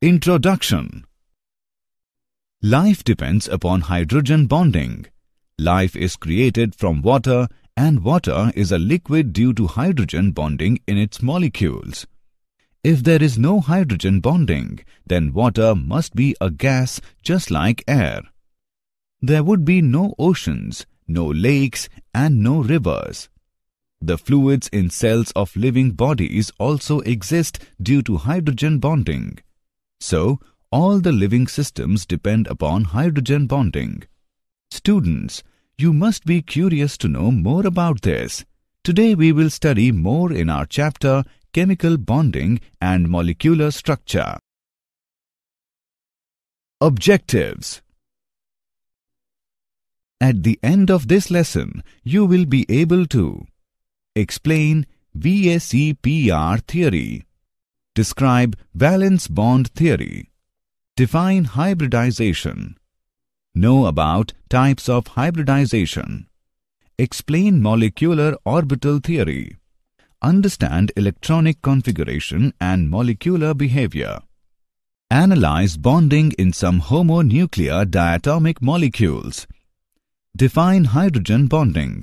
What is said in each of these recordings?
Introduction. Life depends upon hydrogen bonding. Life is created from water, and water is a liquid due to hydrogen bonding in its molecules. If there is no hydrogen bonding, then water must be a gas just like air. There would be no oceans, no lakes, and no rivers. The fluids in cells of living bodies also exist due to hydrogen bonding. So, all the living systems depend upon hydrogen bonding. Students, you must be curious to know more about this. Today we will study more in our chapter Chemical Bonding and Molecular Structure. Objectives. At the end of this lesson, you will be able to explain VSEPR theory, describe valence bond theory, define hybridization, know about types of hybridization, explain molecular orbital theory, understand electronic configuration and molecular behavior, analyze bonding in some homonuclear diatomic molecules, define hydrogen bonding.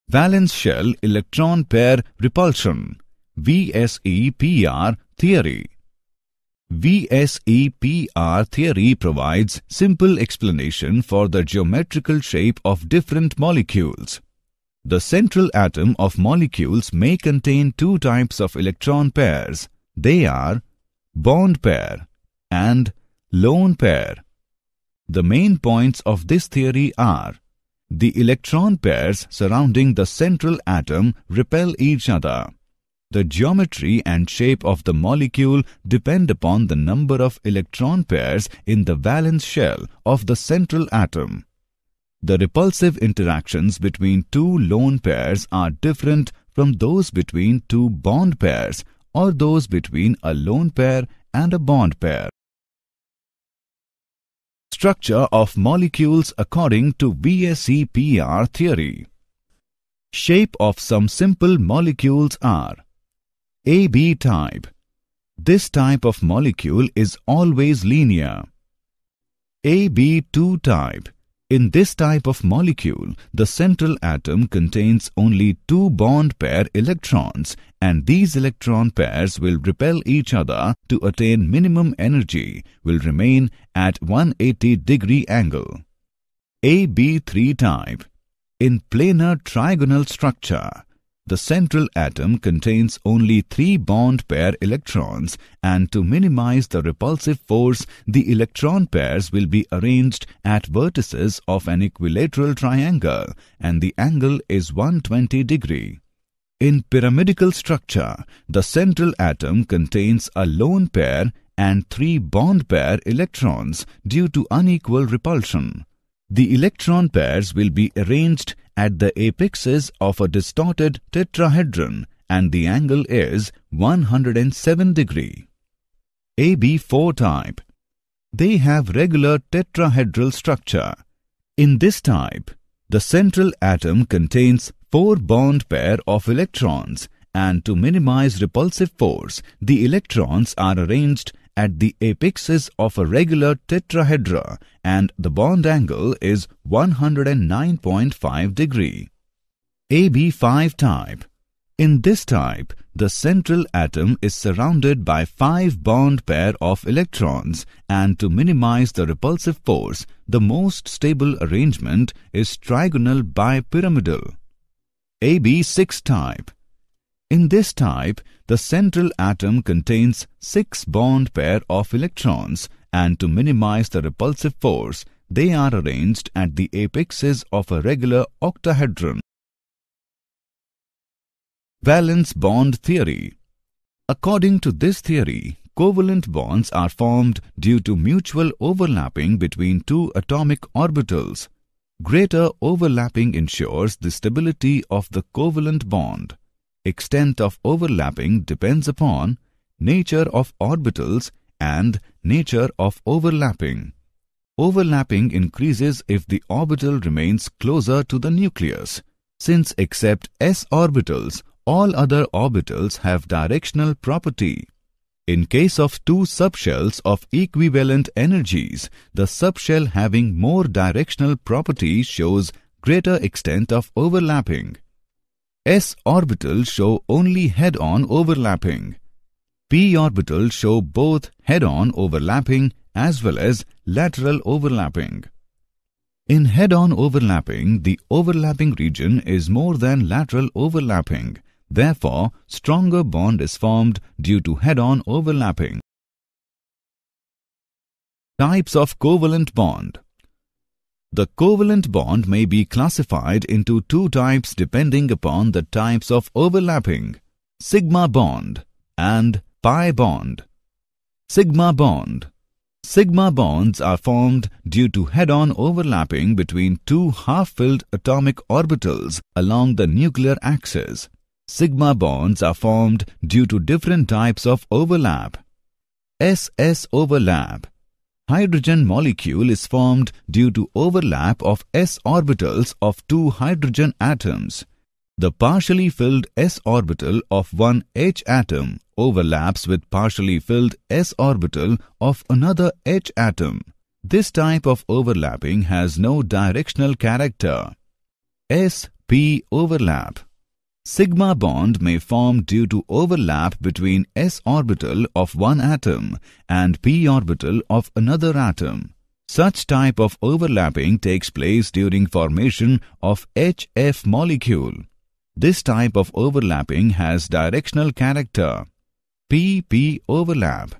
Valence shell electron pair repulsion, VSEPR theory. VSEPR theory provides simple explanation for the geometrical shape of different molecules. The central atom of molecules may contain two types of electron pairs. They are bond pair and lone pair. The main points of this theory are: the electron pairs surrounding the central atom repel each other. The geometry and shape of the molecule depend upon the number of electron pairs in the valence shell of the central atom. The repulsive interactions between two lone pairs are different from those between two bond pairs or those between a lone pair and a bond pair. Structure of molecules according to VSEPR theory. Shape of some simple molecules are AB type. This type of molecule is always linear. AB2 type. In this type of molecule, the central atom contains only two bond pair electrons, and these electron pairs will repel each other to attain minimum energy, will remain at 180-degree angle. AB3 type. In planar trigonal structure, the central atom contains only three bond pair electrons, and to minimize the repulsive force, the electron pairs will be arranged at vertices of an equilateral triangle, and the angle is 120 degree. In pyramidal structure, the central atom contains a lone pair and three bond pair electrons due to unequal repulsion. The electron pairs will be arranged at the apexes of a distorted tetrahedron, and the angle is 107 degree. AB4 type. They have regular tetrahedral structure. In this type, the central atom contains four bond pair of electrons, and to minimize repulsive force, the electrons are arranged at the apexes of a regular tetrahedra, and the bond angle is 109.5 degree. AB5 type. In this type, the central atom is surrounded by five bond pair of electrons, and to minimize the repulsive force, the most stable arrangement is trigonal bipyramidal. AB6 type. In this type, the central atom contains six bond pair of electrons, and to minimize the repulsive force, they are arranged at the apexes of a regular octahedron. Valence bond theory. According to this theory, covalent bonds are formed due to mutual overlapping between two atomic orbitals. Greater overlapping ensures the stability of the covalent bond. Extent of overlapping depends upon nature of orbitals and nature of overlapping. Overlapping increases if the orbital remains closer to the nucleus. Since except s orbitals, all other orbitals have directional property. In case of two subshells of equivalent energies, the subshell having more directional properties shows greater extent of overlapping. S orbitals show only head-on overlapping. P orbitals show both head-on overlapping as well as lateral overlapping. In head-on overlapping, the overlapping region is more than lateral overlapping. Therefore, stronger bond is formed due to head-on overlapping. Types of covalent bond. The covalent bond may be classified into two types depending upon the types of overlapping: sigma bond and pi bond. Sigma bond. Sigma bonds are formed due to head-on overlapping between two half-filled atomic orbitals along the nuclear axis. Sigma bonds are formed due to different types of overlap. S-S overlap. Hydrogen molecule is formed due to overlap of s orbitals of two hydrogen atoms. The partially filled s orbital of one H atom overlaps with partially filled s orbital of another H atom. This type of overlapping has no directional character. S-P overlap. Sigma bond may form due to overlap between s orbital of one atom and p orbital of another atom. Such type of overlapping takes place during formation of HF molecule. This type of overlapping has directional character. P-P overlap.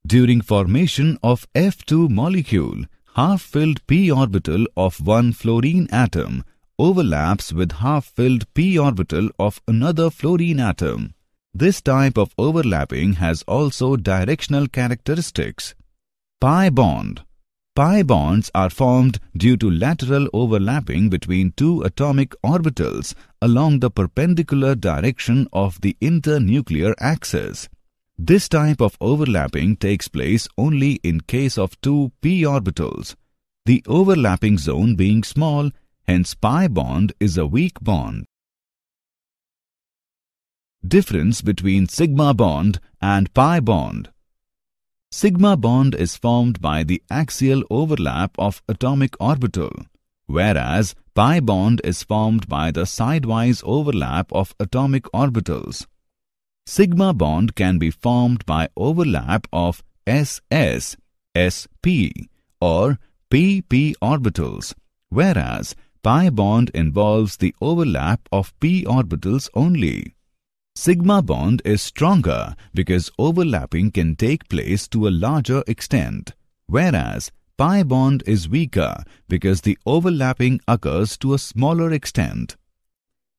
During formation of F2 molecule, half-filled p orbital of one fluorine atom overlaps with half-filled p orbital of another fluorine atom. This type of overlapping has also directional characteristics. Pi bond. Pi bonds are formed due to lateral overlapping between two atomic orbitals along the perpendicular direction of the internuclear axis. This type of overlapping takes place only in case of two p orbitals, the overlapping zone being small. Hence, pi bond is a weak bond. Difference between sigma bond and pi bond. Sigma bond is formed by the axial overlap of atomic orbital, whereas pi bond is formed by the sidewise overlap of atomic orbitals. Sigma bond can be formed by overlap of SS, SP or PP orbitals, whereas pi bond involves the overlap of p orbitals only. Sigma bond is stronger because overlapping can take place to a larger extent, whereas pi bond is weaker because the overlapping occurs to a smaller extent.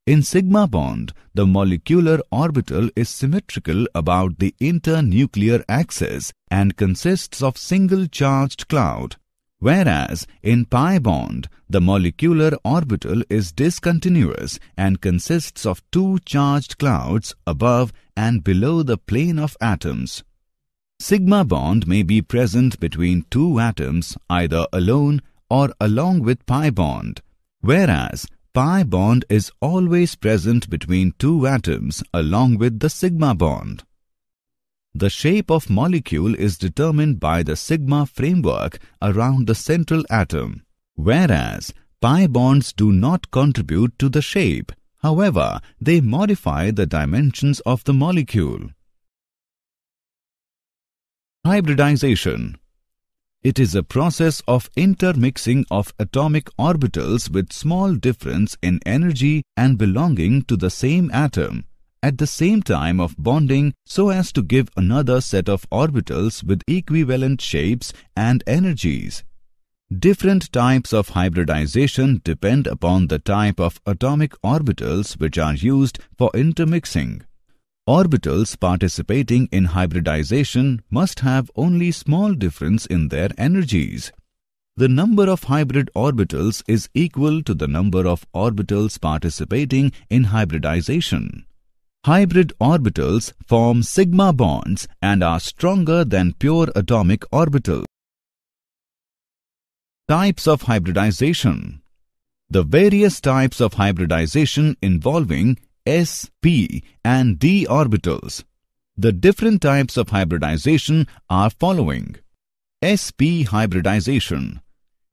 In sigma bond, the molecular orbital is symmetrical about the internuclear axis and consists of single charged cloud, whereas in pi bond, the molecular orbital is discontinuous and consists of two charged clouds above and below the plane of atoms. Sigma bond may be present between two atoms either alone or along with pi bond, whereas pi bond is always present between two atoms along with the sigma bond. The shape of molecule is determined by the sigma framework around the central atom, whereas pi bonds do not contribute to the shape. However, they modify the dimensions of the molecule. Hybridization. It is a process of intermixing of atomic orbitals with small difference in energy and belonging to the same atom, at the same time of bonding so as to give another set of orbitals with equivalent shapes and energies. Different types of hybridization depend upon the type of atomic orbitals which are used for intermixing. Orbitals participating in hybridization must have only small difference in their energies. The number of hybrid orbitals is equal to the number of orbitals participating in hybridization. Hybrid orbitals form sigma bonds and are stronger than pure atomic orbitals. Types of hybridization. The various types of hybridization involving s, p and d orbitals. The different types of hybridization are following. sp hybridization.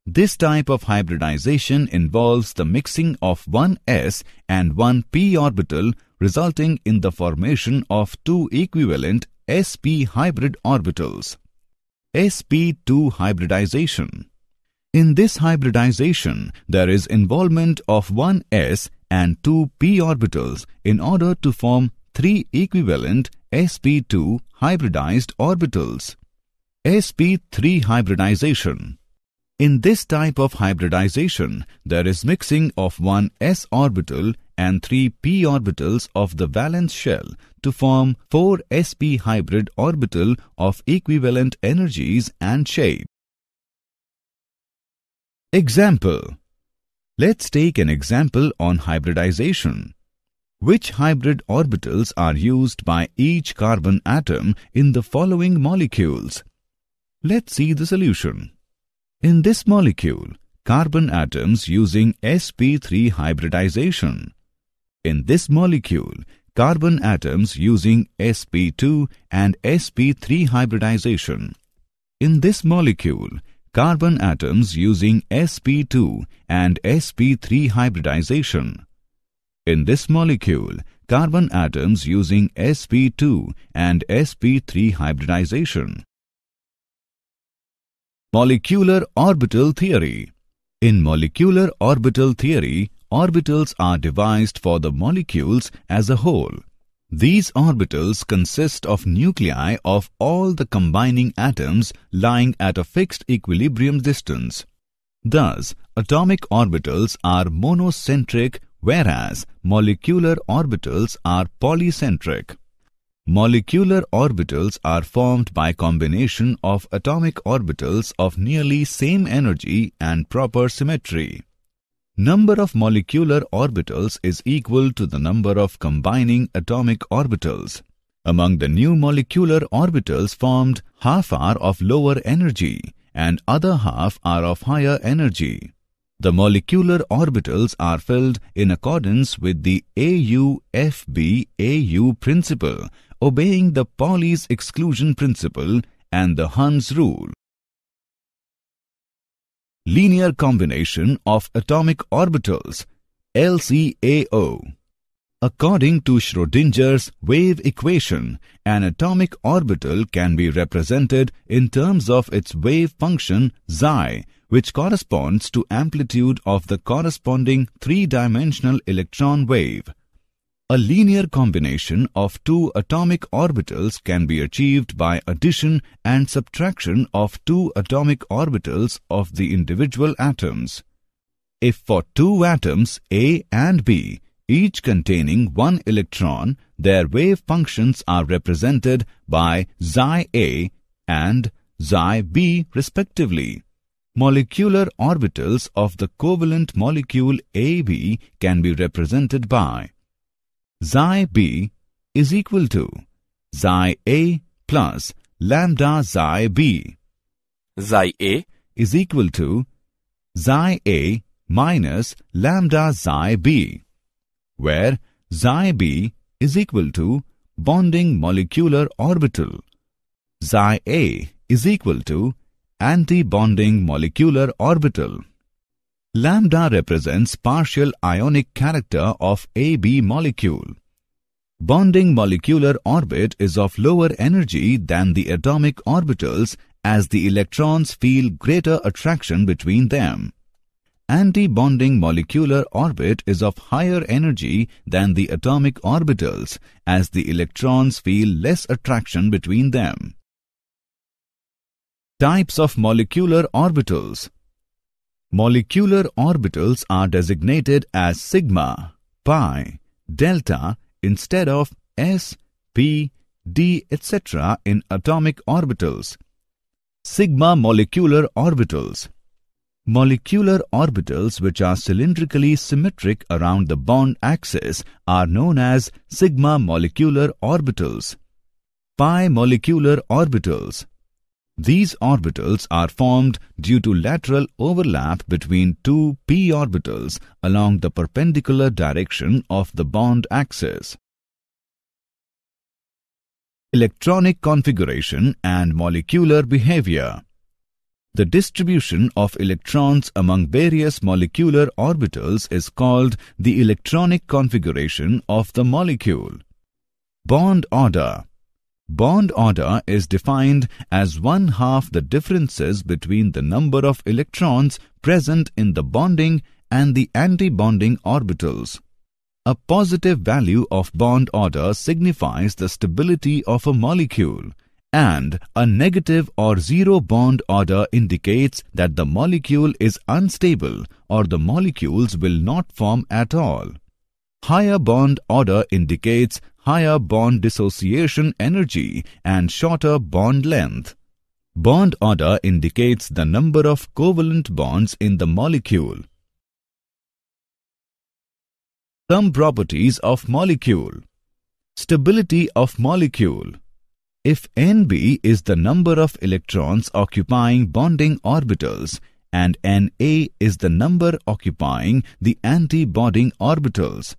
This type of hybridization involves the mixing of one s and one p orbital, resulting in the formation of two equivalent sp hybrid orbitals. sp2 hybridization. In this hybridization, there is involvement of one s and two p orbitals in order to form three equivalent sp2 hybridized orbitals. sp3 hybridization. In this type of hybridization, there is mixing of one s orbital and three p orbitals of the valence shell to form four sp hybrid orbital of equivalent energies and shape. Example. Let's take an example on hybridization. Which hybrid orbitals are used by each carbon atom in the following molecules? Let's see the solution. In this molecule, carbon atoms using sp3 hybridization. In this molecule, carbon atoms using sp2 and sp3 hybridization. In this molecule, carbon atoms using sp2 and sp3 hybridization. In this molecule, carbon atoms using sp2 and sp3 hybridization. Molecular orbital theory. In molecular orbital theory, orbitals are devised for the molecules as a whole. These orbitals consist of nuclei of all the combining atoms lying at a fixed equilibrium distance. Thus, atomic orbitals are monocentric, whereas molecular orbitals are polycentric. Molecular orbitals are formed by combination of atomic orbitals of nearly same energy and proper symmetry. Number of molecular orbitals is equal to the number of combining atomic orbitals. Among the new molecular orbitals formed, half are of lower energy and other half are of higher energy. The molecular orbitals are filled in accordance with the AU-FB-AU principle, obeying the Pauli's exclusion principle and the Hund's rule. Linear combination of atomic orbitals, LCAO. According to Schrödinger's wave equation, an atomic orbital can be represented in terms of its wave function psi, which corresponds to amplitude of the corresponding three-dimensional electron wave. A linear combination of two atomic orbitals can be achieved by addition and subtraction of two atomic orbitals of the individual atoms. If for two atoms A and B, each containing one electron, their wave functions are represented by psi A and psi B respectively. Molecular orbitals of the covalent molecule AB can be represented by psi B is equal to psi A plus lambda psi B. Psi A is equal to psi A minus lambda psi B, where psi B is equal to bonding molecular orbital. Psi A is equal to anti-bonding molecular orbital. Lambda represents partial ionic character of AB molecule. Bonding molecular orbit is of lower energy than the atomic orbitals as the electrons feel greater attraction between them. Anti-bonding molecular orbit is of higher energy than the atomic orbitals as the electrons feel less attraction between them. Types of molecular orbitals. Molecular orbitals are designated as sigma, pi, delta instead of s, p, d, etc. in atomic orbitals. Sigma molecular orbitals. Molecular orbitals which are cylindrically symmetric around the bond axis are known as sigma molecular orbitals. Pi molecular orbitals. These orbitals are formed due to lateral overlap between two p orbitals along the perpendicular direction of the bond axis. Electronic configuration and molecular behavior. The distribution of electrons among various molecular orbitals is called the electronic configuration of the molecule. Bond order. Bond order is defined as 1/2 the differences between the number of electrons present in the bonding and the anti-bonding orbitals. A positive value of bond order signifies the stability of a molecule, and a negative or zero bond order indicates that the molecule is unstable or the molecules will not form at all. Higher bond order indicates higher bond dissociation energy and shorter bond length. Bond order indicates the number of covalent bonds in the molecule. Some properties of molecule. Stability of molecule. If Nb is the number of electrons occupying bonding orbitals and Na is the number occupying the anti-bonding orbitals,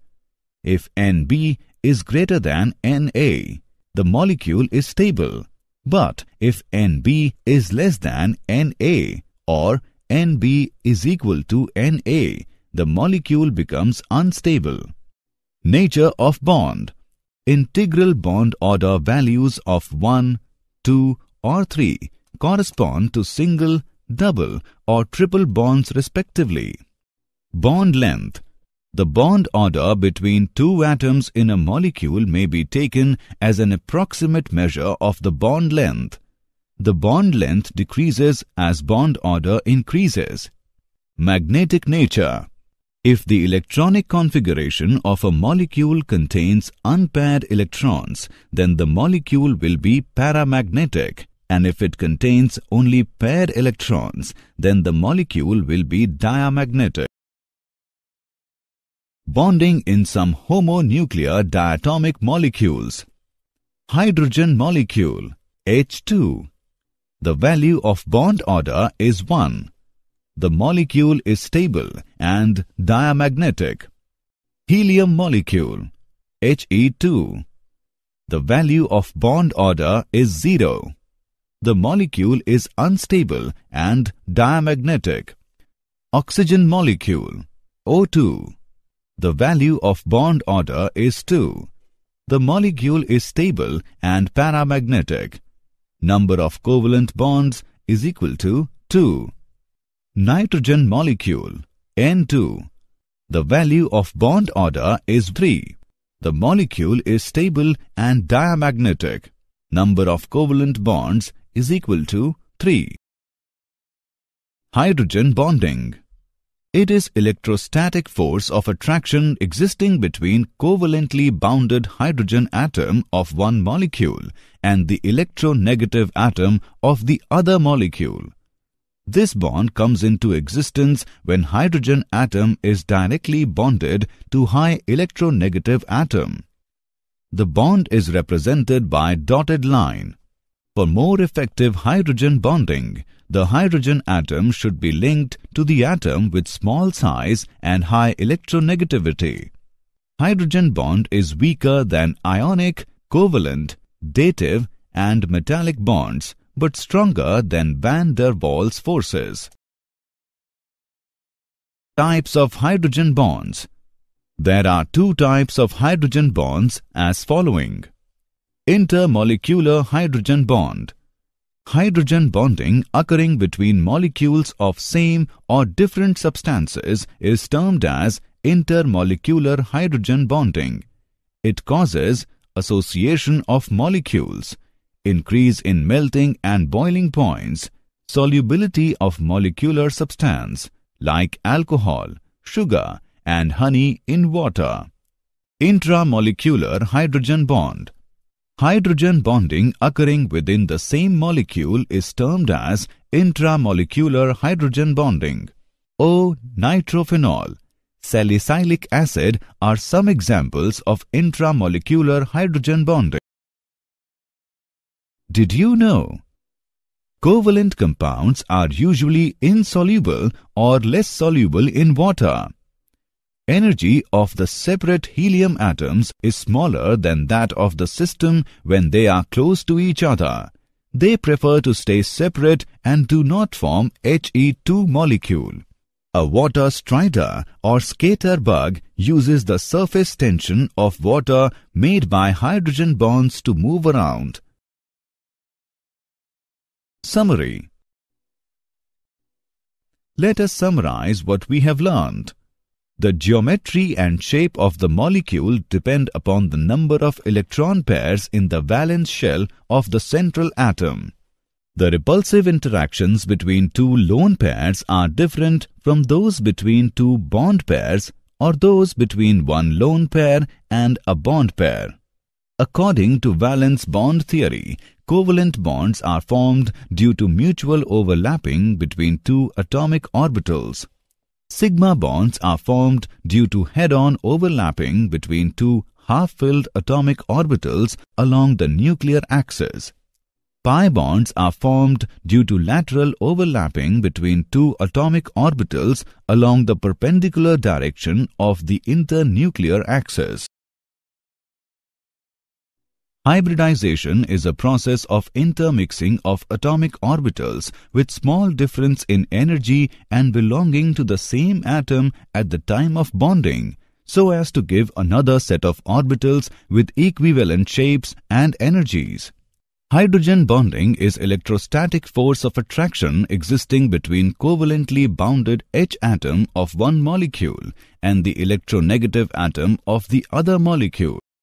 if Nb is greater than Na, the molecule is stable. But if Nb is less than Na or Nb is equal to Na, the molecule becomes unstable. Nature of bond. Integral bond order values of 1, 2 or 3 correspond to single, double or triple bonds respectively. Bond length. The bond order between two atoms in a molecule may be taken as an approximate measure of the bond length. The bond length decreases as bond order increases. Magnetic nature. If the electronic configuration of a molecule contains unpaired electrons, then the molecule will be paramagnetic, and if it contains only paired electrons, then the molecule will be diamagnetic. Bonding in some homonuclear diatomic molecules. Hydrogen molecule H2. The value of bond order is 1. The molecule is stable and diamagnetic. Helium molecule He2. The value of bond order is 0. The molecule is unstable and diamagnetic. Oxygen molecule O2. The value of bond order is 2. The molecule is stable and paramagnetic. Number of covalent bonds is equal to 2. Nitrogen molecule N2. The value of bond order is 3. The molecule is stable and diamagnetic. Number of covalent bonds is equal to 3. Hydrogen bonding. It is electrostatic force of attraction existing between covalently bounded hydrogen atom of one molecule and the electronegative atom of the other molecule. This bond comes into existence when hydrogen atom is directly bonded to high electronegative atom. The bond is represented by dotted line. For more effective hydrogen bonding, the hydrogen atom should be linked to the atom with small size and high electronegativity. Hydrogen bond is weaker than ionic, covalent, dative and metallic bonds, but stronger than van der Waals forces. Types of hydrogen bonds. There are two types of hydrogen bonds as following. Intermolecular hydrogen bond. Hydrogen bonding occurring between molecules of same or different substances is termed as intermolecular hydrogen bonding. It causes association of molecules, increase in melting and boiling points, solubility of molecular substance like alcohol, sugar and honey in water. Intramolecular hydrogen bond. Hydrogen bonding occurring within the same molecule is termed as intramolecular hydrogen bonding. O-nitrophenol, salicylic acid are some examples of intramolecular hydrogen bonding. Did you know? Covalent compounds are usually insoluble or less soluble in water. energy of the separate helium atoms is smaller than that of the system when they are close to each other. They prefer to stay separate and do not form He2 molecule. A water strider or skater bug uses the surface tension of water made by hydrogen bonds to move around. Summary. Let us summarize what we have learned. The geometry and shape of the molecule depend upon the number of electron pairs in the valence shell of the central atom. The repulsive interactions between two lone pairs are different from those between two bond pairs or those between one lone pair and a bond pair. According to valence bond theory, covalent bonds are formed due to mutual overlapping between two atomic orbitals. Sigma bonds are formed due to head-on overlapping between two half-filled atomic orbitals along the nuclear axis. Pi bonds are formed due to lateral overlapping between two atomic orbitals along the perpendicular direction of the internuclear axis. Hybridization is a process of intermixing of atomic orbitals with small difference in energy and belonging to the same atom at the time of bonding, so as to give another set of orbitals with equivalent shapes and energies. Hydrogen bonding is electrostatic force of attraction existing between covalently bounded H atom of one molecule and the electronegative atom of the other molecule.